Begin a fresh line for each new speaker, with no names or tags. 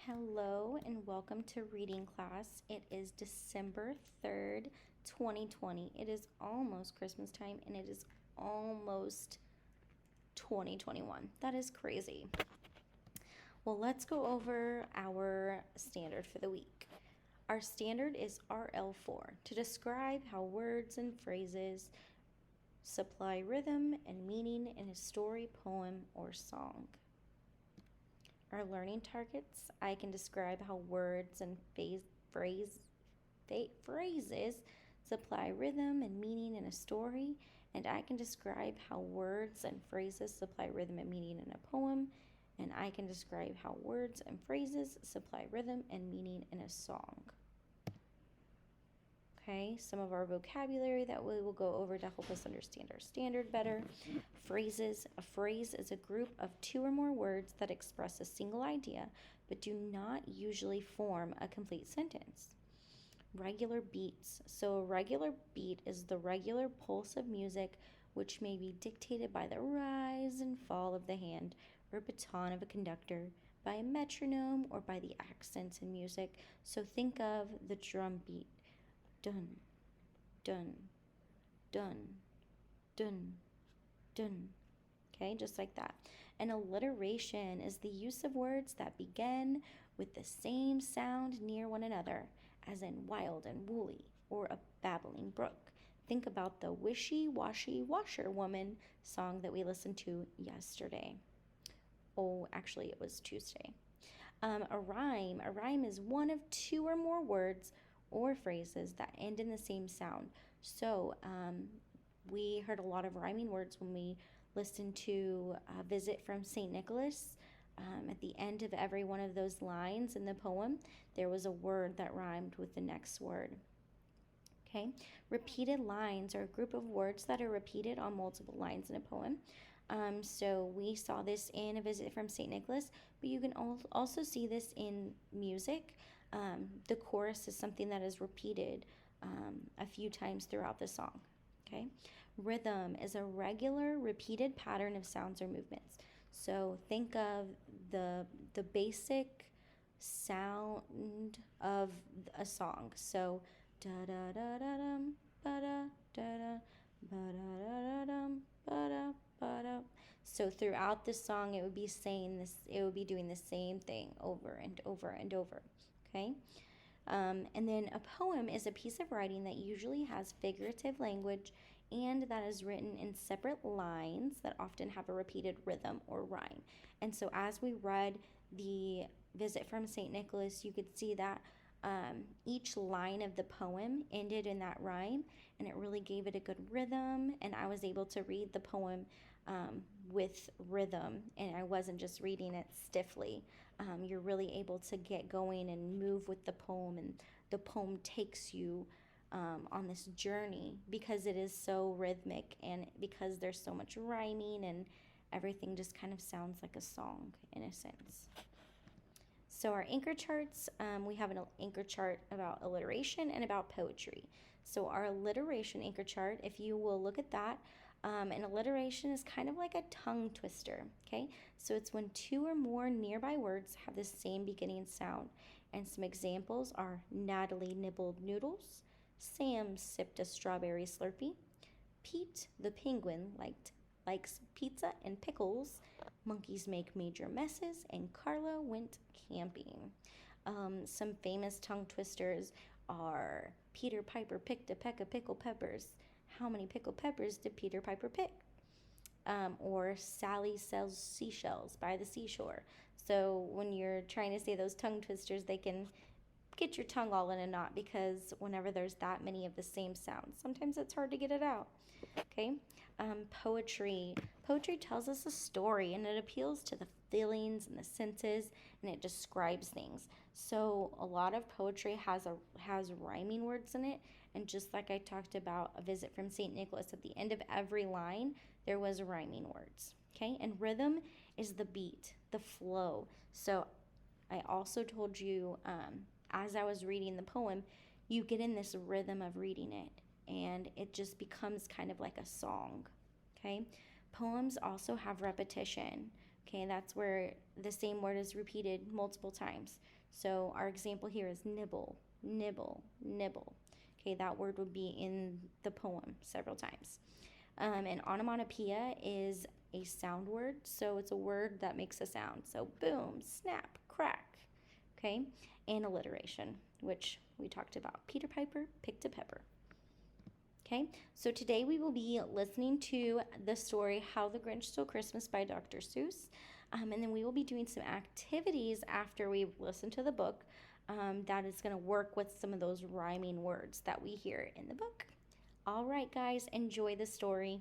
Hello and welcome to reading class. It is December 3rd, 2020. It is almost Christmas time and it is almost 2021. That is crazy. Well, let's go over our standard for the week. Our standard is RL4 to describe how words and phrases supply rhythm and meaning in a story, poem, or song. Our learning targets, I can describe how words and phrases supply rhythm and meaning in a story, and I can describe how words and phrases supply rhythm and meaning in a poem, and I can describe how words and phrases supply rhythm and meaning in a song. Okay, some of our vocabulary that we will go over to help us understand our standard better. Phrases. A phrase is a group of two or more words that express a single idea but do not usually form a complete sentence. Regular beats. So a regular beat is the regular pulse of music which may be dictated by the rise and fall of the hand or baton of a conductor, by a metronome, or by the accents in music. So think of the drum beat. Dun, dun, dun, dun, dun. Okay, just like that. An alliteration is the use of words that begin with the same sound near one another, as in wild and woolly, or a babbling brook. Think about the wishy-washy washerwoman song that we listened to yesterday. Oh, actually, it was Tuesday. A rhyme is one of two or more words or phrases that end in the same sound. So we heard a lot of rhyming words when we listened to A Visit from St. Nicholas. At the end of every one of those lines in the poem, there was a word that rhymed with the next word. Okay, repeated lines are a group of words that are repeated on multiple lines in a poem. So we saw this in A Visit from St. Nicholas, but you can also see this in music. The chorus is something that is repeated a few times throughout the song. Okay, rhythm is a regular repeated pattern of sounds or movements. So think of the basic sound of a song. So da da da da dum ba da da da ba da da da dum ba da ba da. So throughout the song, it would be saying this. It would be doing the same thing over and over and over. Okay. And then a poem is a piece of writing that usually has figurative language and that is written in separate lines that often have a repeated rhythm or rhyme. And so as we read the Visit from St. Nicholas, you could see that each line of the poem ended in that rhyme, and it really gave it a good rhythm, and I was able to read the poem with rhythm, and I wasn't just reading it stiffly. You're really able to get going and move with the poem, and the poem takes you on this journey because it is so rhythmic and because there's so much rhyming, and everything just kind of sounds like a song in a sense. So our anchor charts, we have an anchor chart about alliteration and about poetry. So our alliteration anchor chart, if you will look at that, an alliteration is kind of like a tongue twister, okay? So it's when two or more nearby words have the same beginning sound. And some examples are Natalie nibbled noodles, Sam sipped a strawberry Slurpee, Pete the penguin likes pizza and pickles, monkeys make major messes, and Carla went camping. Some famous tongue twisters are Peter Piper picked a peck of pickled peppers. How many pickled peppers did Peter Piper pick? Or Sally sells seashells by the seashore. So when you're trying to say those tongue twisters, they can get your tongue all in a knot because whenever there's that many of the same sounds, sometimes it's hard to get it out. Okay, poetry. Poetry tells us a story and it appeals to the feelings and the senses and it describes things. So a lot of poetry has rhyming words in it, and just like I talked about A Visit from St. Nicholas, at the end of every line there was rhyming words. Okay, and rhythm is the beat, the flow. So I also told you as I was reading the poem, you get in this rhythm of reading it, and it just becomes kind of like a song. Okay? Poems also have repetition. Okay, that's where the same word is repeated multiple times. So our example here is nibble, nibble, nibble. Okay, that word would be in the poem several times. And onomatopoeia is a sound word, so it's a word that makes a sound. So boom, snap, crack. Okay, and alliteration, which we talked about. Peter Piper picked a pepper. Okay, so today we will be listening to the story How the Grinch Stole Christmas by Dr. Seuss. And then we will be doing some activities after we've listened to the book that is going to work with some of those rhyming words that we hear in the book. All right, guys, enjoy the story.